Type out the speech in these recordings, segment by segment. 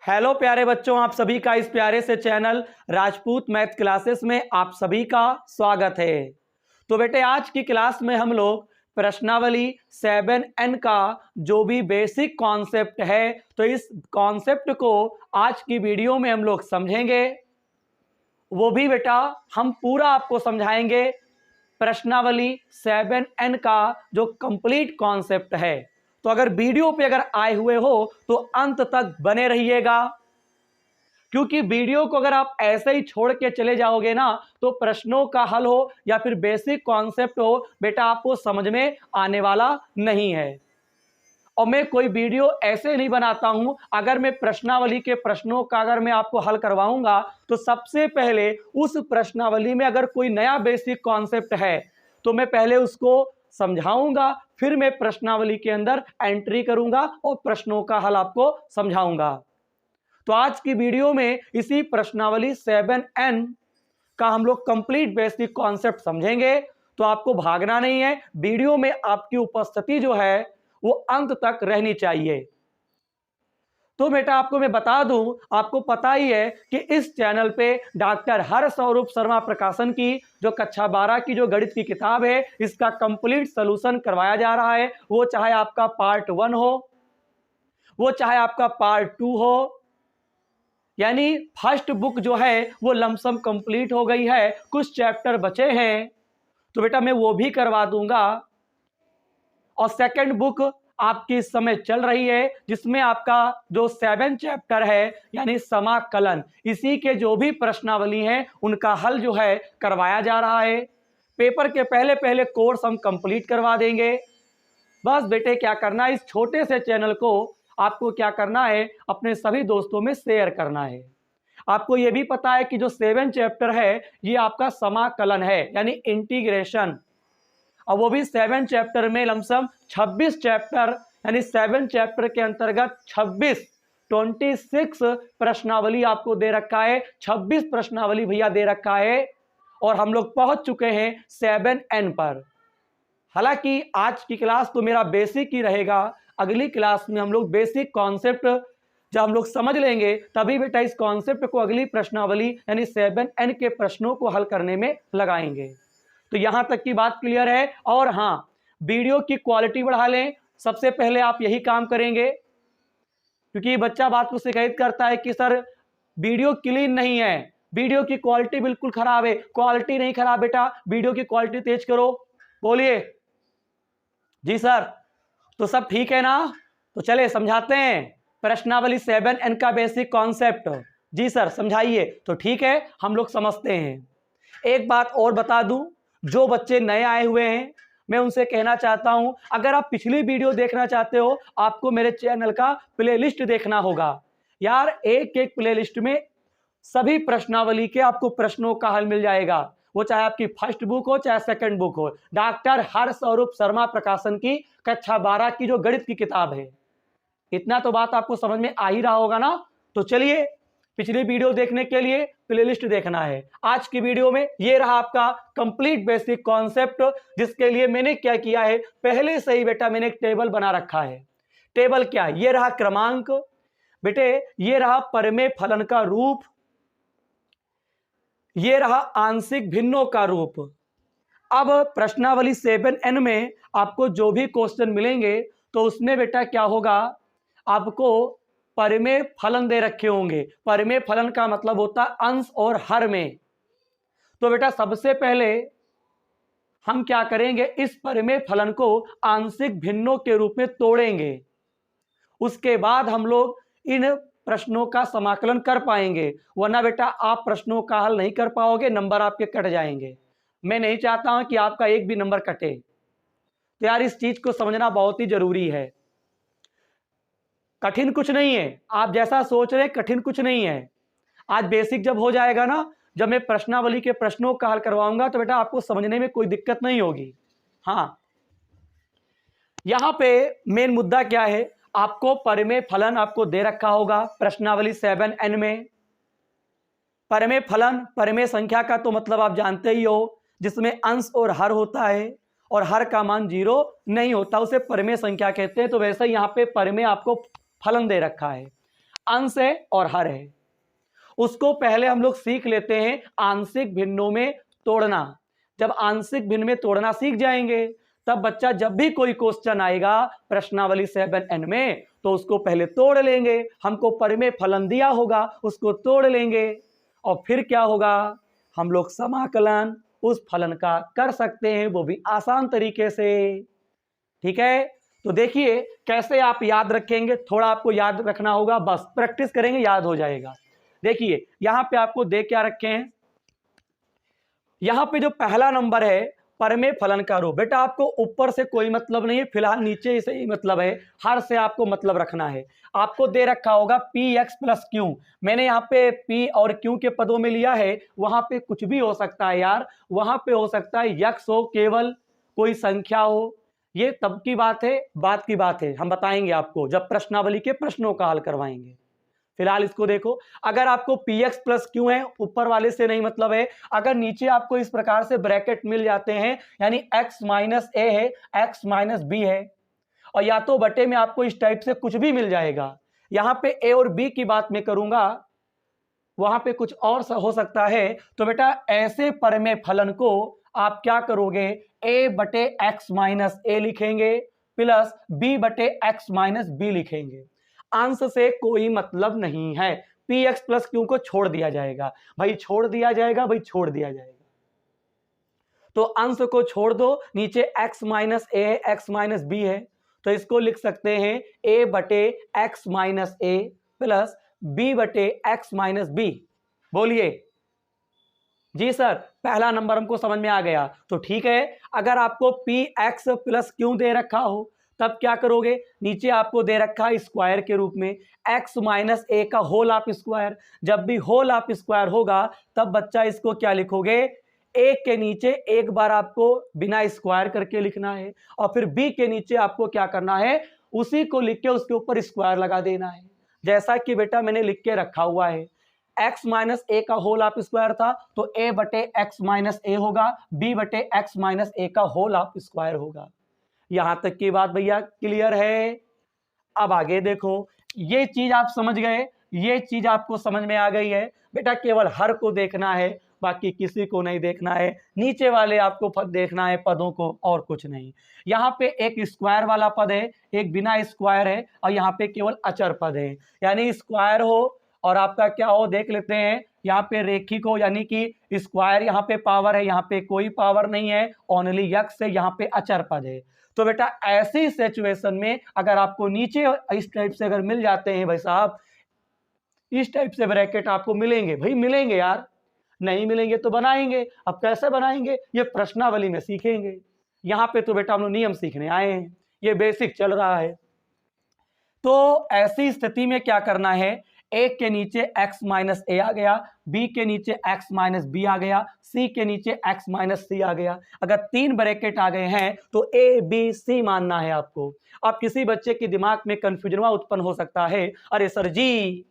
Hello प्यारे बच्चों, आप सभी का इस प्यारे से चैनल राजपूत मैथ क्लासेस में आप सभी का स्वागत है। तो बेटे आज की क्लास में हम लोग प्रश्नावली 7n का जो भी बेसिक कॉन्सेप्ट है तो इस कॉन्सेप्ट को आज की वीडियो में हम लोग समझेंगे। वो भी बेटा हम पूरा आपको समझाएंगे प्रश्नावली 7n का जो कंप्लीट कॉन्सेप्ट है। तो अगर वीडियो पे अगर आए हुए हो तो अंत तक बने रहिएगा, क्योंकि वीडियो को अगर आप ऐसे ही छोड़ के चले जाओगे ना तो प्रश्नों का हल हो या फिर बेसिक कॉन्सेप्ट हो बेटा आपको समझ में आने वाला नहीं है। और मैं कोई वीडियो ऐसे नहीं बनाता हूं, अगर मैं प्रश्नावली के प्रश्नों का अगर मैं आपको हल करवाऊंगा तो सबसे पहले उस प्रश्नावली में अगर कोई नया बेसिक कॉन्सेप्ट है तो मैं पहले उसको समझाऊंगा, फिर मैं प्रश्नावली के अंदर एंट्री करूंगा और प्रश्नों का हल आपको समझाऊंगा। तो आज की वीडियो में इसी प्रश्नावली 7n का हम लोग कंप्लीट बेसिक कॉन्सेप्ट समझेंगे। तो आपको भागना नहीं है, वीडियो में आपकी उपस्थिति जो है वो अंत तक रहनी चाहिए। तो बेटा आपको मैं बता दूं, आपको पता ही है कि इस चैनल पे डॉक्टर हरस्वरूप शर्मा प्रकाशन की जो कक्षा 12 की जो गणित की किताब है इसका कंप्लीट सॉल्यूशन करवाया जा रहा है। वो चाहे आपका पार्ट 1 हो, वो चाहे आपका पार्ट 2 हो, यानी फर्स्ट बुक जो है वो लमसम कंप्लीट हो गई है, कुछ चैप्टर बचे हैं तो बेटा मैं वो भी करवा दूंगा। और सेकंड बुक आपकी इस समय चल रही है जिसमें आपका जो 7 चैप्टर है यानी समाकलन, इसी के जो भी प्रश्नावली हैं उनका हल जो है करवाया जा रहा है। पेपर के पहले पहले कोर्स हम कंप्लीट करवा देंगे। बस बेटे क्या करना है, इस छोटे से चैनल को आपको क्या करना है, अपने सभी दोस्तों में शेयर करना है। आपको यह भी पता है कि जो 7 चैप्टर है ये आपका समाकलन है यानी इंटीग्रेशन, और वो भी 7 चैप्टर में लमसम 26 चैप्टर यानी 7 चैप्टर के अंतर्गत 26 प्रश्नावली आपको दे रखा है। 26 प्रश्नावली भैया दे रखा है और हम लोग पहुंच चुके हैं 7n पर। हालांकि आज की क्लास तो मेरा बेसिक ही रहेगा, अगली क्लास में हम लोग बेसिक कॉन्सेप्ट जब हम लोग समझ लेंगे तभी बेटा इस कॉन्सेप्ट को अगली प्रश्नावली यानी 7n के प्रश्नों को हल करने में लगाएंगे। तो यहां तक की बात क्लियर है। और हां, वीडियो की क्वालिटी बढ़ा लें, सबसे पहले आप यही काम करेंगे, क्योंकि बच्चा बात को शिकायत करता है कि सर वीडियो क्लीन नहीं है, वीडियो की क्वालिटी बिल्कुल खराब है। क्वालिटी नहीं खराब बेटा, वीडियो की क्वालिटी तेज करो। बोलिए जी सर, तो सब ठीक है ना? तो चले समझाते हैं प्रश्नावली 7n का बेसिक कॉन्सेप्ट। जी सर समझाइए। तो ठीक है, हम लोग समझते हैं। एक बात और बता दूं, जो बच्चे नए आए हुए हैं मैं उनसे कहना चाहता हूं, अगर आप पिछली वीडियो देखना चाहते हो आपको मेरे चैनल का प्लेलिस्ट देखना होगा। यार एक एक प्लेलिस्ट में सभी प्रश्नावली के आपको प्रश्नों का हल मिल जाएगा, वो चाहे आपकी फर्स्ट बुक हो चाहे सेकंड बुक हो। डॉक्टर हरस्वरूप शर्मा प्रकाशन की कक्षा 12 की जो गणित की किताब है, इतना तो बात आपको समझ में आ ही रहा होगा ना। तो चलिए, पिछली वीडियो देखने के लिए प्लेलिस्ट देखना है। आज की वीडियो में ये रहा आपका कंप्लीट बेसिक कॉन्सेप्ट, जिसके लिए मैंने क्या किया है, पहले से ही बेटा मैंने एक टेबल बना रखा है। टेबल क्या, ये रहा क्रमांक, बेटे ये रहा परिमेय फलन का रूप, ये रहा आंशिक भिन्नों का रूप। अब प्रश्नावली 7n में आपको जो भी क्वेश्चन मिलेंगे तो उसमें बेटा क्या होगा, आपको परिमेय फलन दे रखे होंगे। परिमेय फलन का मतलब होता है अंश और हर में। तो बेटा सबसे पहले हम क्या करेंगे, इस परिमेय फलन को आंशिक भिन्नों के रूप में तोड़ेंगे। उसके बाद हम लोग इन प्रश्नों का समाकलन कर पाएंगे, वरना बेटा आप प्रश्नों का हल नहीं कर पाओगे, नंबर आपके कट जाएंगे। मैं नहीं चाहता हूं कि आपका एक भी नंबर कटे। तो यार इस चीज को समझना बहुत ही जरूरी है। कठिन कुछ नहीं है, आप जैसा सोच रहे कठिन कुछ नहीं है। आज बेसिक जब हो जाएगा ना, जब मैं प्रश्नावली के प्रश्नों का हल करवाऊंगा तो बेटा आपको समझने में कोई दिक्कत नहीं होगी। हाँ, यहां पे मेन मुद्दा क्या है, आपको परिमेय फलन आपको दे रखा होगा प्रश्नावली 7n में। परिमेय फलन, परिमेय संख्या का तो मतलब आप जानते ही हो, जिसमें अंश और हर होता है और हर का मान 0 नहीं होता, उसे परिमेय संख्या कहते हैं। तो वैसे यहां पे परिमेय आपको फलन दे रखा है। अंश है और हर है। उसको पहले हम लोग सीख लेते हैं आंशिक भिन्नों में तोड़ना। जब आंशिक भिन्न में तोड़ना सीख जाएंगे तब बच्चा जब भी कोई क्वेश्चन आएगा प्रश्नावली 7n में तो उसको पहले तोड़ लेंगे। हमको परिमेय फलन दिया होगा उसको तोड़ लेंगे और फिर क्या होगा, हम लोग समाकलन उस फलन का कर सकते हैं, वो भी आसान तरीके से। ठीक है, तो देखिए कैसे आप याद रखेंगे, थोड़ा आपको याद रखना होगा, बस प्रैक्टिस करेंगे याद हो जाएगा। देखिए यहां पे आपको दे क्या रखे हैं, यहां पे जो पहला नंबर है परिमेय फलन का रूप, बेटा आपको ऊपर से कोई मतलब नहीं है, फिलहाल नीचे से ही मतलब है, हर से आपको मतलब रखना है। आपको दे रखा होगा पी एक्स प्लस क्यू, मैंने यहाँ पे पी और क्यू के पदों में लिया है, वहां पे कुछ भी हो सकता है यार, वहां पे हो सकता है यक्स हो, केवल कोई संख्या हो, ये तब की बात है, हम बताएंगे आपको जब प्रश्नावली के प्रश्नों का हल करवाएंगे। फिलहाल इसको देखो, अगर आपको पी एक्स प्लस क्यू है, ऊपर वाले से नहीं मतलब है, अगर नीचे आपको इस प्रकार से ब्रैकेट मिल जाते हैं, यानी x माइनस ए है, x माइनस बी है, और या तो बटे में आपको इस टाइप से कुछ भी मिल जाएगा। यहां पे ए और बी की बात मैं करूंगा, वहां पे कुछ और हो सकता है, तो बेटा ऐसे परिमेय फलन को आप क्या करोगे, a बटे एक्स माइनस ए लिखेंगे प्लस b बटे एक्स माइनस बी लिखेंगे। अंश से कोई मतलब नहीं है, पी एक्स प्लस क्यू को छोड़ दिया जाएगा, भाई छोड़ दिया जाएगा, भाई छोड़ दिया जाएगा। तो अंश को छोड़ दो, नीचे x माइनस ए है, x माइनस बी है, तो इसको लिख सकते हैं a बटे एक्स माइनस ए प्लस b बटे एक्स माइनस बी। बोलिए जी सर, पहला नंबर हमको समझ में आ गया, तो ठीक है। अगर आपको पी एक्स प्लस क्यू दे रखा हो तब क्या करोगे, नीचे आपको दे रखा है स्क्वायर के रूप में x माइनस ए का होल ऑफ स्क्वायर, जब भी होल ऑफ स्क्वायर होगा तब बच्चा इसको क्या लिखोगे, a के नीचे एक बार आपको बिना स्क्वायर करके लिखना है, और फिर b के नीचे आपको क्या करना है, उसी को लिख के उसके ऊपर स्क्वायर लगा देना है, जैसा कि बेटा मैंने लिख के रखा हुआ है। x माइनस ए का होल ऑफ स्क्वायर था तो a बटे एक्स माइनस ए होगा, b बटे एक्स माइनस ए का होल ऑफ स्क्वायर होगा। यहां तक की बात भैया क्लियर है। अब आगे देखो, ये चीज आप समझ गए, ये चीज आपको समझ में आ गई है, बेटा केवल हर को देखना है, बाकी किसी को नहीं देखना है, नीचे वाले आपको पद देखना है, पदों को, और कुछ नहीं। यहाँ पे एक स्क्वायर वाला पद है, एक बिना स्क्वायर है, और यहाँ पे केवल अचर पद है, यानी स्क्वायर हो और आपका क्या हो देख लेते हैं, यहाँ पे रेखिक हो, यानी कि स्क्वायर यहाँ पे पावर है, यहाँ पे कोई पावर नहीं है, ओनली यक्स है, यहाँ पे अचर पद है। तो बेटा ऐसी सिचुएशन में अगर आपको नीचे इस टाइप से अगर मिल जाते हैं भाई साहब, इस टाइप से ब्रैकेट आपको मिलेंगे, भाई मिलेंगे यार, नहीं मिलेंगे तो बनाएंगे। अब कैसे बनाएंगे, ये प्रश्नावली में सीखेंगे, यहाँ पे तो बेटा हम लोग नियम सीखने आए हैं, ये बेसिक चल रहा है। तो ऐसी स्थिति में क्या करना है, a के नीचे x माइनस ए आ गया, b के नीचे x माइनस बी आ गया, c के नीचे x माइनस सी आ गया। अगर तीन ब्रैकेट आ गए हैं तो a b c मानना है आपको। अब किसी बच्चे के दिमाग में कंफ्यूजन उत्पन्न हो सकता है, अरे सर जी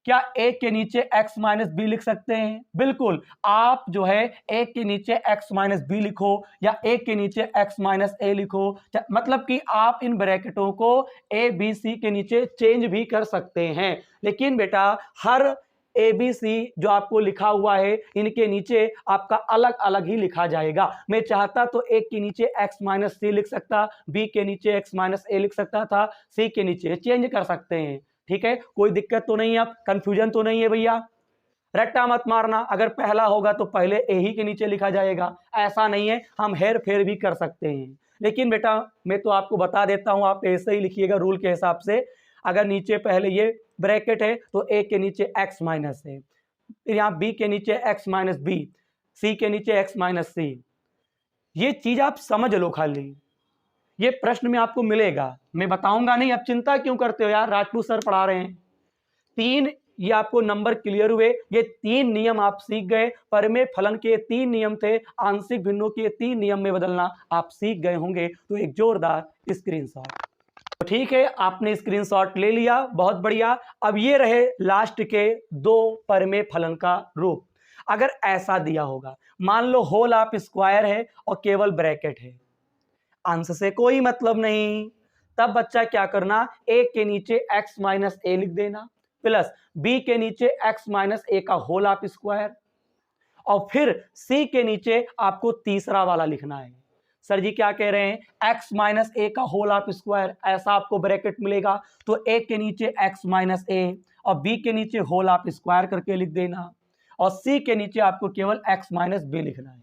क्या a के नीचे x माइनस बी लिख सकते हैं, बिल्कुल, आप जो है a के नीचे x माइनस बी लिखो या a के नीचे x माइनस ए लिखो, मतलब कि आप इन ब्रैकेटों को a b c के नीचे चेंज भी कर सकते हैं, लेकिन बेटा हर a b c जो आपको लिखा हुआ है इनके नीचे आपका अलग अलग ही लिखा जाएगा। मैं चाहता तो a के नीचे x माइनस सी लिख सकता, b के नीचे x माइनस ए लिख सकता था, c के नीचे चेंज कर सकते हैं। ठीक है, कोई दिक्कत तो नहीं है, अब कंफ्यूजन तो नहीं है भैया, रट्टा मत मारना, अगर पहला होगा तो पहले ए ही के नीचे लिखा जाएगा, ऐसा नहीं है, हम हेर फेर भी कर सकते हैं। लेकिन बेटा मैं तो आपको बता देता हूं, आप ऐसे ही लिखिएगा रूल के हिसाब से। अगर नीचे पहले ये ब्रैकेट है तो ए के नीचे एक्स माइनस है, फिर यहाँ बी के नीचे एक्स माइनस बी, सी के नीचे एक्स माइनस सी, ये चीज आप समझ लो, खाली ये प्रश्न में आपको मिलेगा, मैं बताऊंगा नहीं, अब चिंता क्यों करते हो यार, राजपूत सर पढ़ा रहे हैं। तीन ये आपको नंबर क्लियर हुए, ये तीन नियम आप सीख गए, परिमेय फलन के तीन नियम थे, आंशिक भिन्नों के तीन नियम में बदलना आप सीख गए होंगे, तो एक जोरदार स्क्रीनशॉट। तो ठीक है, आपने स्क्रीनशॉट ले लिया, बहुत बढ़िया। अब ये रहे लास्ट के दो परिमेय फलन का रूप। अगर ऐसा दिया होगा, मान लो होल ऑफ स्क्वायर है और केवल ब्रैकेट है, अंश से कोई मतलब नहीं, तब बच्चा क्या करना, a के नीचे x माइनस ए लिख देना प्लस b के नीचे x माइनस ए का होल ऑफ स्क्वायर, और फिर c के नीचे आपको तीसरा वाला लिखना है। सर जी क्या कह रहे हैं, x माइनस ए का होल ऑफ स्क्वायर, ऐसा आपको ब्रैकेट मिलेगा तो a के नीचे x माइनस ए और b के नीचे होल ऑफ स्क्वायर करके लिख देना, और c के नीचे आपको केवल x माइनस बी लिखना है।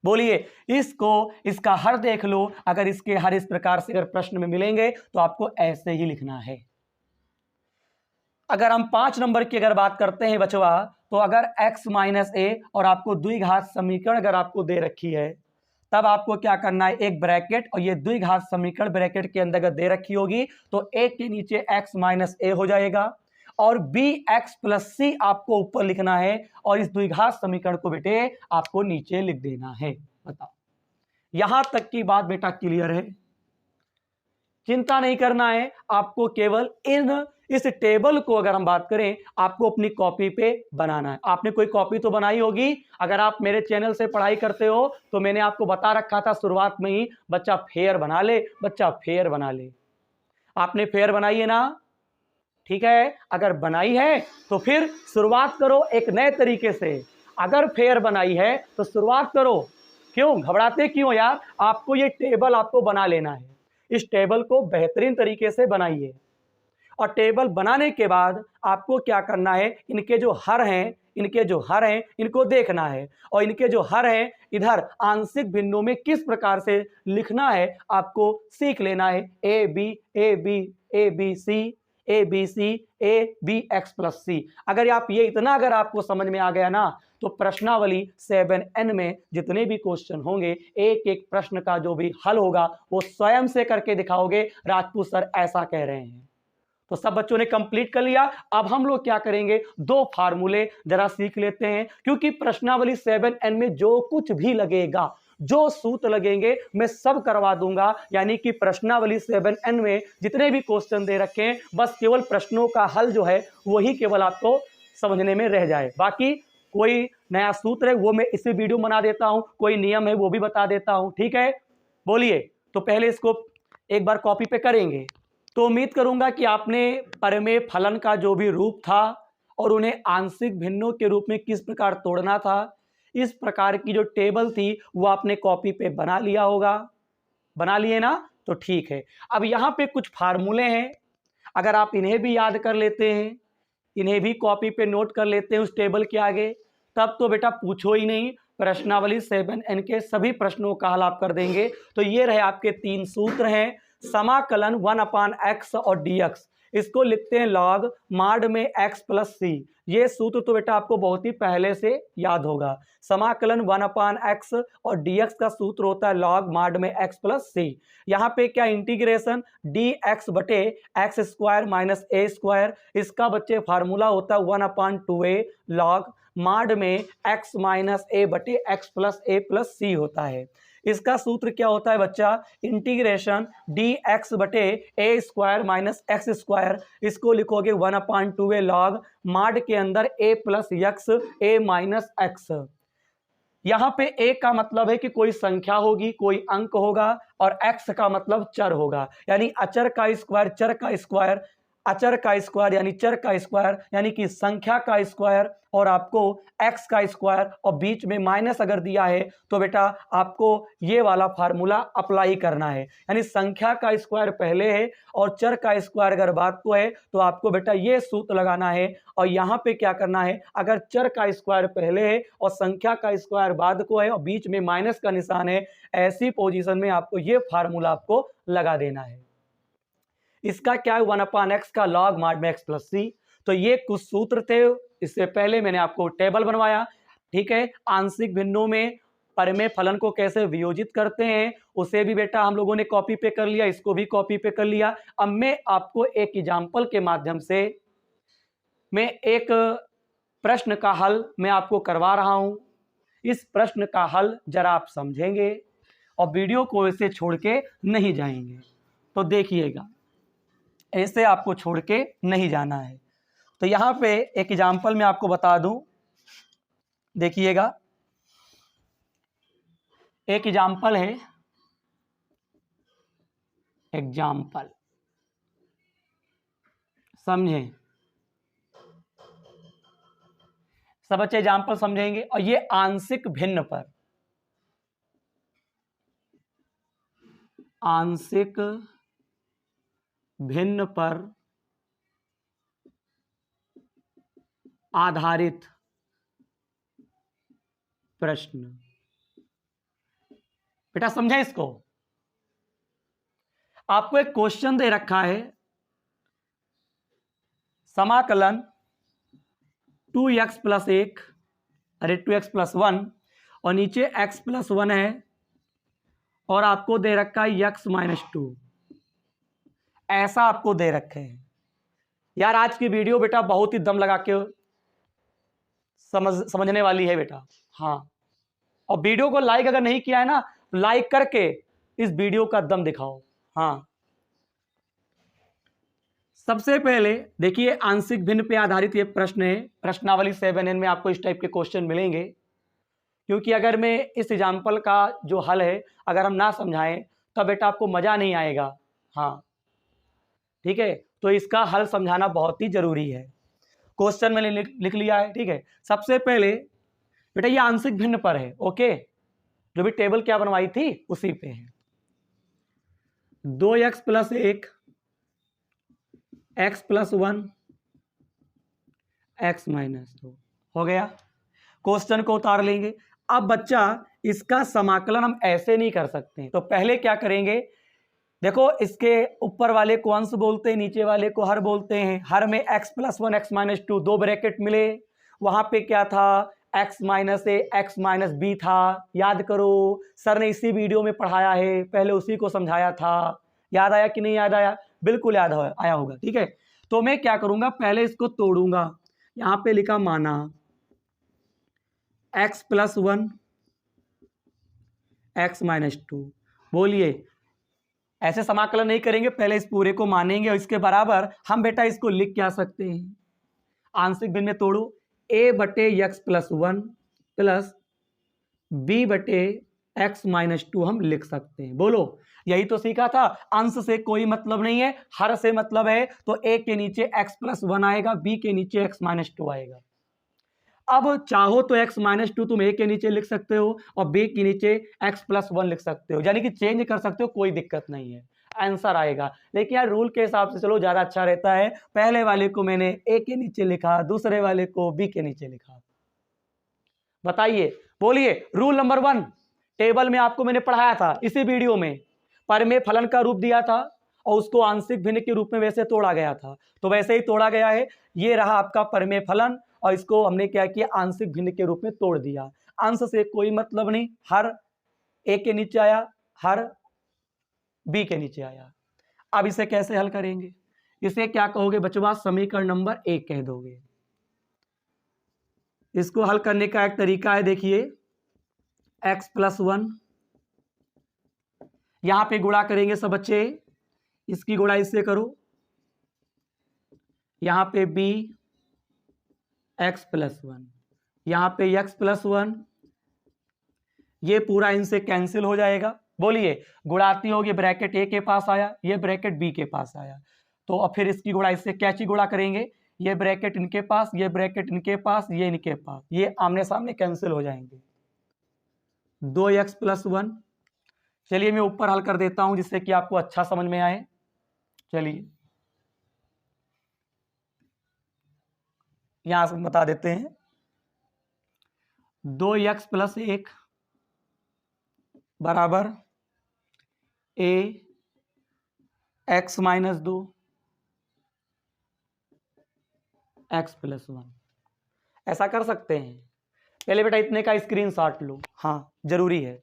बोलिए इसको, इसका हर देख लो, अगर इसके हर इस प्रकार से अगर प्रश्न में मिलेंगे तो आपको ऐसे ही लिखना है। अगर हम 5 नंबर की अगर बात करते हैं बचवा, तो अगर x माइनस ए और आपको द्विघात समीकरण अगर आपको दे रखी है, तब आपको क्या करना है, एक ब्रैकेट, और ये द्विघात समीकरण ब्रैकेट के अंदर अगर दे रखी होगी तो a के नीचे x माइनस ए हो जाएगा और bx प्लस सी आपको ऊपर लिखना है, और इस द्विघात समीकरण को बेटे आपको नीचे लिख देना है। बताओ यहां तक की बात बेटा क्लियर है? चिंता नहीं करना है, आपको केवल इस टेबल को अगर हम बात करें आपको अपनी कॉपी पे बनाना है। आपने कोई कॉपी तो बनाई होगी, अगर आप मेरे चैनल से पढ़ाई करते हो तो मैंने आपको बता रखा था शुरुआत में ही, बच्चा फेयर बना ले, बच्चा फेयर बना ले। आपने फेयर बनाई है ना? ठीक है, अगर बनाई है तो फिर शुरुआत करो एक नए तरीके से। अगर फेयर बनाई है तो शुरुआत करो, क्यों घबराते क्यों यार, आपको ये टेबल आपको बना लेना है। इस टेबल को बेहतरीन तरीके से बनाइए, और टेबल बनाने के बाद आपको क्या करना है, इनके जो हर हैं, इनके जो हर हैं इनको देखना है, और इनके जो हर हैं इधर आंशिक भिन्नों में किस प्रकार से लिखना है आपको सीख लेना है। A B A B A B C A B C A B X plus C. अगर आप ये इतना अगर आपको समझ में आ गया ना, तो प्रश्नावली 7N में जितने भी क्वेश्चन होंगे, एक एक प्रश्न का जो भी हल होगा वो स्वयं से करके दिखाओगे, राजपूत सर ऐसा कह रहे हैं। तो सब बच्चों ने कंप्लीट कर लिया। अब हम लोग क्या करेंगे, 2 फार्मूले जरा सीख लेते हैं, क्योंकि प्रश्नावली 7N में जो कुछ भी लगेगा, जो सूत्र लगेंगे मैं सब करवा दूंगा। यानी कि प्रश्नावली 7N में जितने भी क्वेश्चन दे रखे हैं, बस केवल प्रश्नों का हल जो है वही केवल आपको समझने में रह जाए। बाकी कोई नया सूत्र है वो मैं इसी वीडियो में बना देता हूं, कोई नियम है वो भी बता देता हूं, ठीक है। बोलिए, तो पहले इसको एक बार कॉपी पे करेंगे। तो उम्मीद करूंगा कि आपने परमेय फलन का जो भी रूप था और उन्हें आंशिक भिन्नों के रूप में किस प्रकार तोड़ना था, इस प्रकार की जो टेबल थी वो आपने कॉपी पे बना लिया होगा। बना लिए ना? तो ठीक है। अब यहाँ पे कुछ फार्मूले हैं, अगर आप इन्हें भी याद कर लेते हैं, इन्हें भी कॉपी पे नोट कर लेते हैं उस टेबल के आगे, तब तो बेटा पूछो ही नहीं, प्रश्नावली 7N के सभी प्रश्नों का हल आप कर देंगे। तो ये रहे आपके 3 सूत्र हैं। समाकलन 1/x और dx, इसको लिखते हैं लॉग माड में x प्लस सी। ये सूत्र तो बेटा आपको बहुत ही पहले से याद होगा। समाकलन 1/x और dx का सूत्र होता है लॉग माड में x प्लस सी। यहाँ पे क्या इंटीग्रेशन dx बटे एक्स स्क्वायर माइनस ए स्क्वायर, इसका बच्चे फार्मूला होता है 1/2a लॉग माड में x माइनस ए बटे एक्स प्लस ए प्लस सी होता है। इसका सूत्र क्या होता है बच्चा, इंटीग्रेशन dx बटे ए स्क्वायर माइनस एक्स स्क्वायर, इसको लिखोगे 1/2a लॉग माड के अंदर a plus x A minus x. यहाँ पे a का मतलब है कि कोई संख्या होगी, कोई अंक होगा, और x का मतलब चर होगा, यानी अचर का स्क्वायर, चर का स्क्वायर, अचर का स्क्वायर यानी चर का स्क्वायर, यानी कि संख्या का स्क्वायर, और आपको x का स्क्वायर, और बीच में माइनस अगर दिया है तो बेटा आपको ये वाला फार्मूला अप्लाई करना है। यानी संख्या का स्क्वायर पहले है और चर का स्क्वायर अगर बात को है तो आपको बेटा ये सूत्र लगाना है। और यहाँ पे क्या करना है, अगर चर का स्क्वायर पहले है और संख्या का स्क्वायर बाद को है और बीच में माइनस का निशान है, ऐसी पोजीशन में आपको ये फार्मूला आपको लगा देना है। इसका क्या है, 1/x का लॉग माड में x प्लस सी। तो ये कुछ सूत्र थे, इससे पहले मैंने आपको टेबल बनवाया, ठीक है। आंशिक भिन्नों में परमेय फलन को कैसे वियोजित करते हैं उसे भी बेटा हम लोगों ने कॉपी पे कर लिया, इसको भी कॉपी पे कर लिया। अब मैं आपको एक एग्जाम्पल के माध्यम से मैं एक प्रश्न का हल मैं आपको करवा रहा हूं। इस प्रश्न का हल जरा आप समझेंगे और वीडियो को इसे छोड़ के नहीं जाएंगे। तो देखिएगा, ऐसे आपको छोड़ के नहीं जाना है। तो यहाँ पे एक एग्जाम्पल मैं आपको बता दूं, देखिएगा, एक एग्जाम्पल है। एग्जाम्पल, समझें सब बच्चे, एग्जाम्पल समझेंगे। और ये आंशिक भिन्न पर, आंशिक भिन्न पर आधारित प्रश्न। बेटा समझे इसको, आपको एक क्वेश्चन दे रखा है, समाकलन 2x प्लस 1, अरे 2x प्लस 1, और नीचे x प्लस 1 है, और आपको दे रखा है x माइनस 2, ऐसा आपको दे रखे हैं। यार आज की वीडियो बेटा बहुत ही दम लगा के समझने वाली है बेटा। हाँ, और वीडियो को लाइक अगर नहीं किया है ना, लाइक करके इस वीडियो का दम दिखाओ। हाँ, सबसे पहले देखिए, आंशिक भिन्न पे आधारित ये प्रश्न है। प्रश्नावली 7N में आपको इस टाइप के क्वेश्चन मिलेंगे, क्योंकि अगर मैं इस एग्जाम्पल का जो हल है अगर हम ना समझाएं तो बेटा आपको मजा नहीं आएगा। हाँ ठीक है, तो इसका हल समझाना बहुत ही जरूरी है। क्वेश्चन मैंने लिख लिया है, ठीक है। सबसे पहले बेटा ये आंशिक भिन्न पर है, ओके, जो भी टेबल क्या बनवाई थी उसी पे है। 2x plus 1, x plus 1, x minus 2 हो गया। क्वेश्चन को उतार लेंगे। अब बच्चा इसका समाकलन हम ऐसे नहीं कर सकते, तो पहले क्या करेंगे, देखो इसके ऊपर वाले को अंश बोलते हैं, नीचे वाले को हर बोलते हैं। हर में x प्लस 1, x माइनस 2 दो ब्रैकेट मिले, वहां पे क्या था, x minus a, x minus b था। याद करो, सर ने इसी वीडियो में पढ़ाया है, पहले उसी को समझाया था। याद आया कि नहीं याद आया? बिल्कुल याद आया होगा, ठीक है। तो मैं क्या करूंगा, पहले इसको तोड़ूंगा। यहां पे लिखा माना x प्लस 1, x माइनस 2। बोलिए, ऐसे समाकलन नहीं करेंगे, पहले इस पूरे को मानेंगे और इसके बराबर हम बेटा इसको लिख क्या सकते हैं, आंशिक भिन्न में तोड़ो, a बटे x प्लस 1 प्लस b बटे x माइनस 2 हम लिख सकते हैं। बोलो, यही तो सीखा था, अंश से कोई मतलब नहीं है, हर से मतलब है। तो a के नीचे x प्लस 1 आएगा, b के नीचे x माइनस 2 आएगा। अब चाहो तो x माइनस 2 तुम a के नीचे लिख सकते हो और b के नीचे x प्लस 1 लिख सकते हो, यानी कि चेंज कर सकते हो, कोई दिक्कत नहीं है, आंसर आएगा। लेकिन यार रूल के हिसाब से चलो ज्यादा अच्छा रहता है, पहले वाले को मैंने a के नीचे लिखा, दूसरे वाले को b के नीचे लिखा। बताइए, बोलिए, रूल नंबर 1 टेबल में आपको मैंने पढ़ाया था इसी वीडियो में, परमेय फलन का रूप दिया था और उसको आंशिक भिन्न के रूप में वैसे तोड़ा गया था, तो वैसे ही तोड़ा गया है। ये रहा आपका परमेय फलन और इसको हमने क्या किया, आंशिक भिन्न के रूप में तोड़ दिया। अंश से कोई मतलब नहीं, हर a के नीचे आया, हर b के नीचे आया। अब इसे कैसे हल करेंगे, इसे क्या कहोगे बचवा, समीकरण नंबर 1 कह दोगे। इसको हल करने का एक तरीका है, देखिए x प्लस 1, यहां पे गुणा करेंगे सब बच्चे, इसकी गुणा इससे करो, यहां पे b x प्लस 1, यहां पे x प्लस 1, ये पूरा इनसे कैंसिल हो जाएगा। बोलिए, गुणाती होगी, ब्रैकेट a के पास आया, ये ब्रैकेट b के पास आया, तो अब फिर इसकी गुणा इससे कैची गुणा करेंगे, ये ब्रैकेट इनके पास, ये ब्रैकेट इनके पास, ये इनके पास, ये आमने सामने कैंसिल हो जाएंगे। 2x प्लस 1, चलिए मैं ऊपर हल कर देता हूं जिससे कि आपको अच्छा समझ में आए। चलिए यहां से बता देते हैं, 2x प्लस 1 बराबर a x minus 2 x plus 1, ऐसा कर सकते हैं। पहले बेटा इतने का स्क्रीनशॉट लो, हाँ जरूरी है,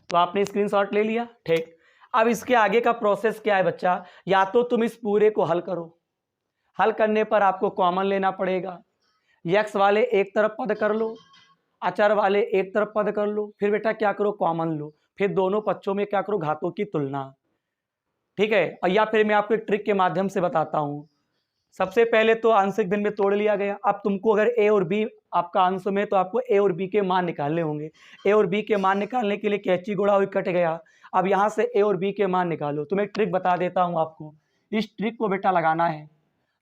तो आपने स्क्रीनशॉट ले लिया, ठीक। अब इसके आगे का प्रोसेस क्या है बच्चा, या तो तुम इस पूरे को हल करो, हल करने पर आपको कॉमन लेना पड़ेगा, x वाले एक तरफ पद कर लो, अचर वाले एक तरफ पद कर लो, फिर बेटा क्या करो, कॉमन लो, फिर दोनों पक्षों में क्या करो, घातों की तुलना, ठीक है। और या फिर मैं आपको एक ट्रिक के माध्यम से बताता हूं। सबसे पहले तो आंशिक भिन्न में तोड़ लिया गया। अब तुमको अगर a और b आपका अंश में, तो आपको a और b के मान निकालने होंगे। a और b के मान निकालने के लिए कैची गुणा हुई, कट गया। अब यहाँ से ए और बी के मान निकालो। तो मैं एक ट्रिक बता देता हूँ आपको, इस ट्रिक को बेटा लगाना है।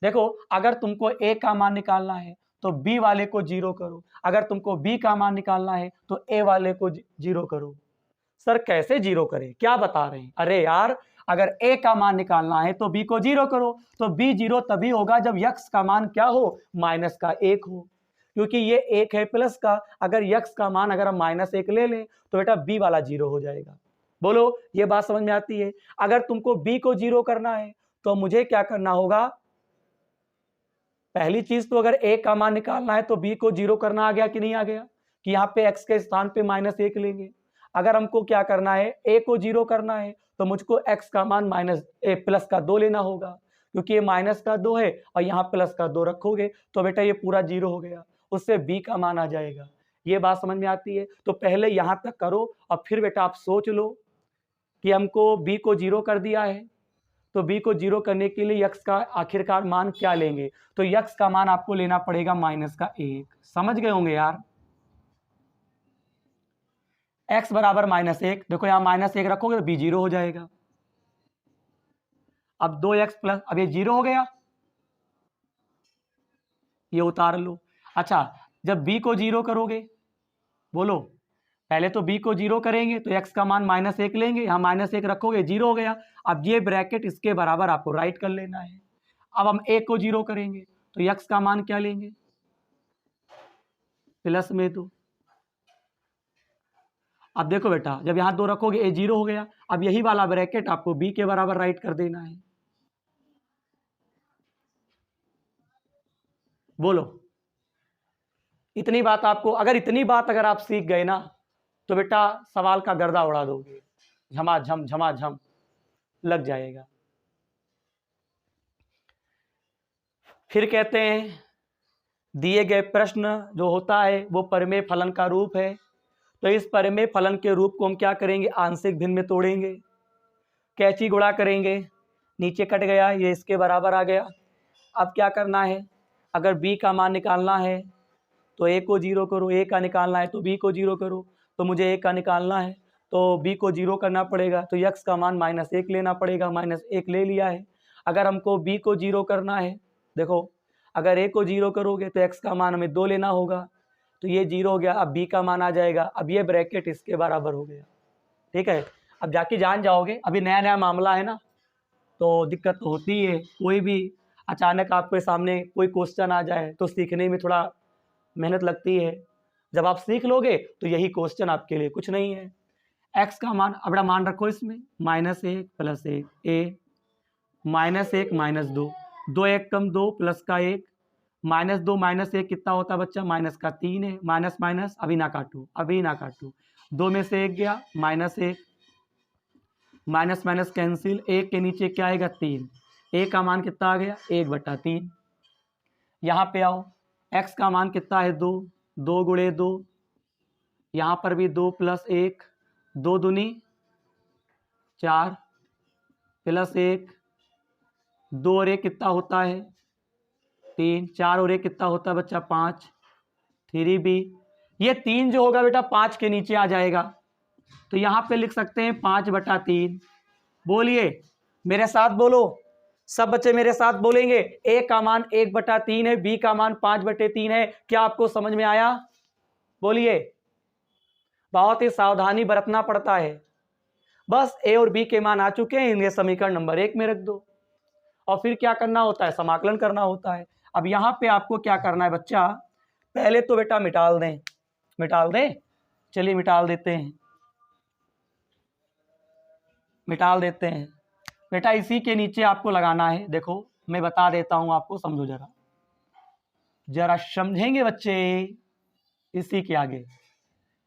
देखो, अगर तुमको ए का मान निकालना है तो बी वाले को जीरो करो, अगर तुमको बी का मान निकालना है तो ए वाले को जीरो करो। सर कैसे जीरो करें, क्या बता रहे हैं? अरे यार, अगर ए का मान निकालना है तो बी को जीरो करो, तो बी जीरो तभी होगा जब यक्स का मान क्या हो, माइनस का 1 हो, क्योंकि ये 1 है प्लस का। अगर यक्स का मान अगर हम -1 ले लें तो बेटा बी वाला जीरो हो जाएगा। बोलो, ये बात समझ में आती है? अगर तुमको बी को जीरो करना है तो मुझे क्या करना होगा? पहली चीज तो अगर ए का मान निकालना है तो बी को जीरो करना आ गया कि नहीं आ गया, कि यहाँ पे एक्स के स्थान पे -1 लेंगे। अगर हमको क्या करना है, ए को जीरो करना है तो मुझको एक्स का मान प्लस का 2 लेना होगा, क्योंकि ये -2 है और यहाँ प्लस का 2 रखोगे तो बेटा ये पूरा जीरो हो गया, उससे बी का मान आ जाएगा। ये बात समझ में आती है? तो पहले यहाँ तक करो और फिर बेटा आप सोच लो कि हमको बी को जीरो कर दिया है, तो बी को जीरो करने के लिए यक्स का आखिरकार मान क्या लेंगे? तो यक्स का मान आपको लेना पड़ेगा -1। समझ गए होंगे यार? x बराबर -1, देखो यहाँ -1 रखोगे तो बी जीरो हो जाएगा। अब 2x प्लस, अब ये जीरो हो गया, ये उतार लो। अच्छा, जब b को जीरो करोगे, बोलो, पहले तो b को जीरो करेंगे तो x का मान -1 लेंगे, यहाँ -1 रखोगे, जीरो हो गया। अब ये ब्रैकेट इसके बराबर आपको राइट कर लेना है। अब हम a को जीरो करेंगे तो x का मान क्या लेंगे, प्लस में 2। अब देखो बेटा, जब यहाँ 2 रखोगे a जीरो हो गया। अब यही वाला ब्रैकेट आपको b के बराबर राइट कर देना है। बोलो, इतनी बात आपको, अगर इतनी बात अगर आप सीख गए ना तो बेटा सवाल का गर्दा उड़ा दोगे, झमाझम लग जाएगा। फिर कहते हैं, दिए गए प्रश्न जो होता है वो परिमेय फलन का रूप है, तो इस परिमेय फलन के रूप को हम क्या करेंगे, आंशिक भिन्न में तोड़ेंगे, कैंची गुणा करेंगे, नीचे कट गया, ये इसके बराबर आ गया। अब क्या करना है, अगर b का मान निकालना है तो a को जीरो करो, a का निकालना है तो b को जीरो करो। तो मुझे a का निकालना है तो b को जीरो करना पड़ेगा, तो x का मान -1 लेना पड़ेगा, -1 ले लिया है। अगर हमको b को जीरो करना है, देखो, अगर a को जीरो करोगे तो x का मान हमें 2 लेना होगा, तो ये जीरो हो गया। अब b का मान आ जाएगा, अब ये ब्रैकेट इसके बराबर हो गया। ठीक है, अब जाके जान जाओगे, अभी नया नया मामला है ना, तो दिक्कत तो होती है। कोई भी अचानक आपके सामने कोई क्वेश्चन आ जाए तो सीखने में थोड़ा मेहनत लगती है। जब आप सीख लोगे तो यही क्वेश्चन आपके लिए कुछ नहीं है। x का मान, अब बड़ा मान रखो इसमें, -1 + 1 a, -1 -2, 2 1 कम 2 प्लस का 1, -2 -1 कितना होता है बच्चा, माइनस का 3 है, माइनस माइनस अभी ना काटो, 2 में से 1 गया, -1, माइनस माइनस कैंसिल, 1 के नीचे क्या आएगा, 3, a का मान कितना आ गया, 1/3। यहाँ पे आओ, x का मान कितना है, 2, 2 × 2, यहाँ पर भी 2 + 1, 2 दूनी 4 + 1, 2 और 1 कितना होता है, 3, 4 और 1 कितना होता है बच्चा, 5, 3b। ये 3 जो होगा बेटा 5 के नीचे आ जाएगा, तो यहाँ पे लिख सकते हैं 5/3। बोलिए, मेरे साथ बोलो, सब बच्चे मेरे साथ बोलेंगे, a का मान 1/3 है, b का मान 5/3 है। क्या आपको समझ में आया? बोलिए, बहुत ही सावधानी बरतना पड़ता है। बस a और b के मान आ चुके हैं, इन्हें समीकरण नंबर 1 में रख दो और फिर क्या करना होता है, समाकलन करना होता है। अब यहाँ पे आपको क्या करना है बच्चा, पहले तो बेटा मिटाल दें, चलिए मिटाल देते हैं बेटा। इसी के नीचे आपको लगाना है, देखो मैं बता देता हूं आपको, समझो जरा समझेंगे बच्चे। इसी के आगे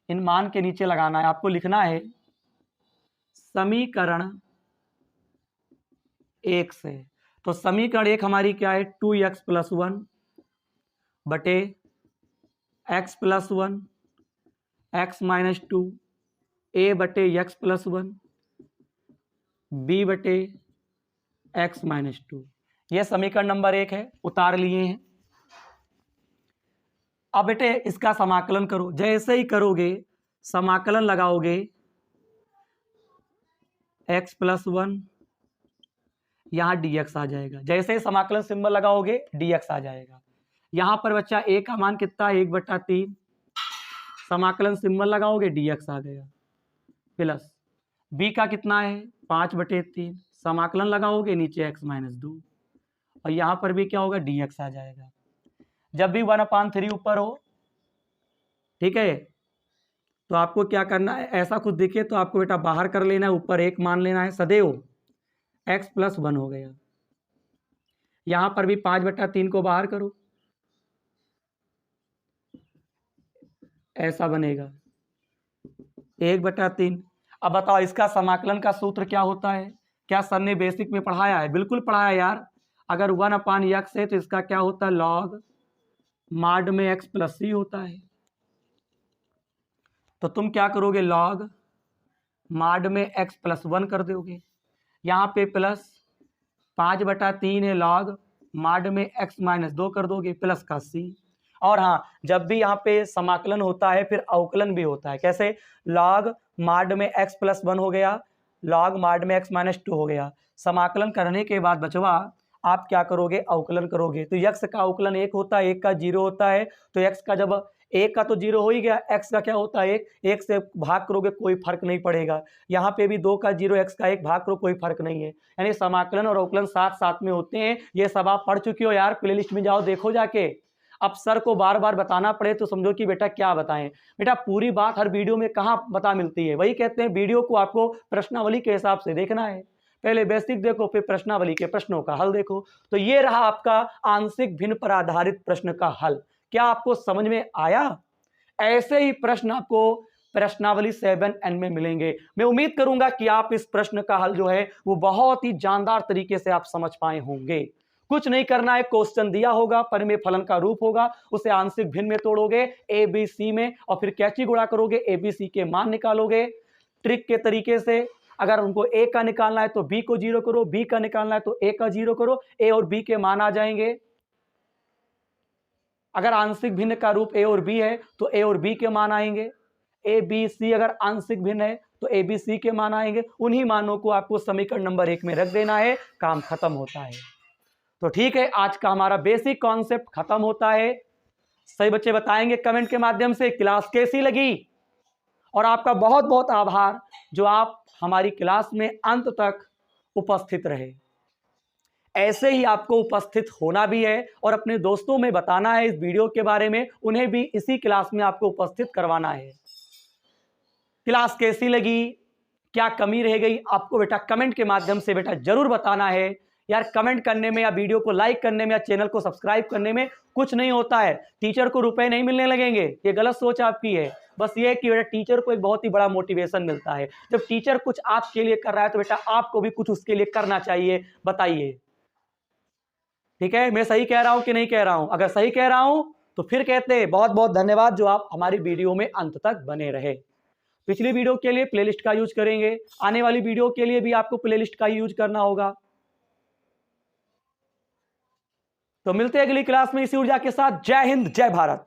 इन मान के नीचे लगाना है, आपको लिखना है समीकरण 1 से। तो समीकरण 1 हमारी क्या है, 2x + 1 बटे x + 1 x - 2 a बटे x + 1 b बटे x - 2। यह समीकरण नंबर 1 है, उतार लिए हैं। अब बेटे इसका समाकलन करो, जैसे ही करोगे समाकलन लगाओगे x प्लस 1, यहाँ dx आ जाएगा। जैसे ही समाकलन सिंबल लगाओगे dx आ जाएगा। यहाँ पर बच्चा a का मान कितना है 1/3, समाकलन सिंबल लगाओगे dx आ गया, प्लस b का कितना है 5/3, समाकलन लगाओगे नीचे x - 2, और यहाँ पर भी क्या होगा dx आ जाएगा। जब भी 1/3 ऊपर हो, ठीक है, तो आपको क्या करना है, ऐसा कुछ दिखे तो आपको बेटा बाहर कर लेना है, ऊपर 1 मान लेना है सदैव। x प्लस 1 हो गया। यहाँ पर भी 5/3 को बाहर करो, ऐसा बनेगा 1/3। अब बताओ इसका समाकलन का सूत्र क्या होता है? क्या सर ने बेसिक में पढ़ाया है? बिल्कुल पढ़ाया यार। अगर 1/x है तो इसका क्या होता है लॉग माड में x प्लस c होता है। तो तुम क्या करोगे लॉग माड में x प्लस 1 कर दोगे। यहाँ पे प्लस 5/3 है, लॉग माड में x - 2 कर दोगे, प्लस का c। और हाँ, जब भी यहाँ पे समाकलन होता है फिर अवकलन भी होता है। कैसे? लॉग माड में x प्लस 1 हो गया, लॉग माड में x - 2 हो गया। समाकलन करने के बाद बचवा आप क्या करोगे अवकलन करोगे। तो x का अवकलन 1 होता है, 1 का 0 होता है। तो x का जब 1 का तो 0 हो ही गया, x का क्या होता है 1 से भाग करोगे कोई फर्क नहीं पड़ेगा। यहाँ पे भी 2 का 0, x का 1 भाग करो कोई फर्क नहीं है। यानी समाकलन और अवकलन साथ साथ में होते हैं। ये सब आप पढ़ चुके हो यार, प्लेलिस्ट में जाओ देखो जाके। अब सर को बार बार बताना पड़े तो समझो कि बेटा क्या बताएं। बेटा पूरी बात हर वीडियो में कहाँ बता मिलती है। वही कहते हैं वीडियो को आपको प्रश्नावली के हिसाब से देखना है। पहले बेसिक देखो, फिर प्रश्नावली के प्रश्नों का हल देखो। तो ये रहा आपका आंशिक भिन्न पर आधारित प्रश्न का हल। क्या आपको समझ में आया? ऐसे ही प्रश्न आपको प्रश्नावली 7N में मिलेंगे। मैं उम्मीद करूंगा कि आप इस प्रश्न का हल जो है वो बहुत ही जानदार तरीके से आप समझ पाए होंगे। कुछ नहीं करना है, क्वेश्चन दिया होगा, परिमेय फलन का रूप होगा, उसे आंशिक भिन्न में तोड़ोगे ABC में, और फिर कैची गुणा करोगे, ABC के मान निकालोगे ट्रिक के तरीके से। अगर उनको A का निकालना है तो B को 0 करो, B का निकालना है तो A का 0 करो, A और B के मान आ जाएंगे। अगर आंशिक भिन्न का रूप A और B है तो A और B के मान आएंगे। ABC अगर आंशिक भिन्न है तो ABC के मान आएंगे। उन्हीं मानों को आपको समीकरण नंबर 1 में रख देना है, काम खत्म होता है। तो ठीक है, आज का हमारा बेसिक कॉन्सेप्ट खत्म होता है। सही बच्चे बताएंगे कमेंट के माध्यम से क्लास कैसी लगी। और आपका बहुत बहुत आभार जो आप हमारी क्लास में अंत तक उपस्थित रहे। ऐसे ही आपको उपस्थित होना भी है और अपने दोस्तों में बताना है इस वीडियो के बारे में, उन्हें भी इसी क्लास में आपको उपस्थित करवाना है। क्लास कैसी लगी, क्या कमी रह गई, आपको बेटा कमेंट के माध्यम से बेटा जरूर बताना है। यार कमेंट करने में या वीडियो को लाइक करने में या चैनल को सब्सक्राइब करने में कुछ नहीं होता है। टीचर को रुपए नहीं मिलने लगेंगे, ये गलत सोच आपकी है। बस ये कि बेटा टीचर को एक बहुत ही बड़ा मोटिवेशन मिलता है। जब टीचर कुछ आपके लिए कर रहा है तो बेटा आपको भी कुछ उसके लिए करना चाहिए। बताइए, ठीक है? मैं सही कह रहा हूं कि नहीं कह रहा हूं? अगर सही कह रहा हूं तो फिर कहते हैं बहुत बहुत धन्यवाद जो आप हमारी वीडियो में अंत तक बने रहे। पिछली वीडियो के लिए प्लेलिस्ट का यूज करेंगे, आने वाली वीडियो के लिए भी आपको प्लेलिस्ट का यूज करना होगा। तो मिलते हैं अगली क्लास में इसी ऊर्जा के साथ। जय हिंद, जय भारत।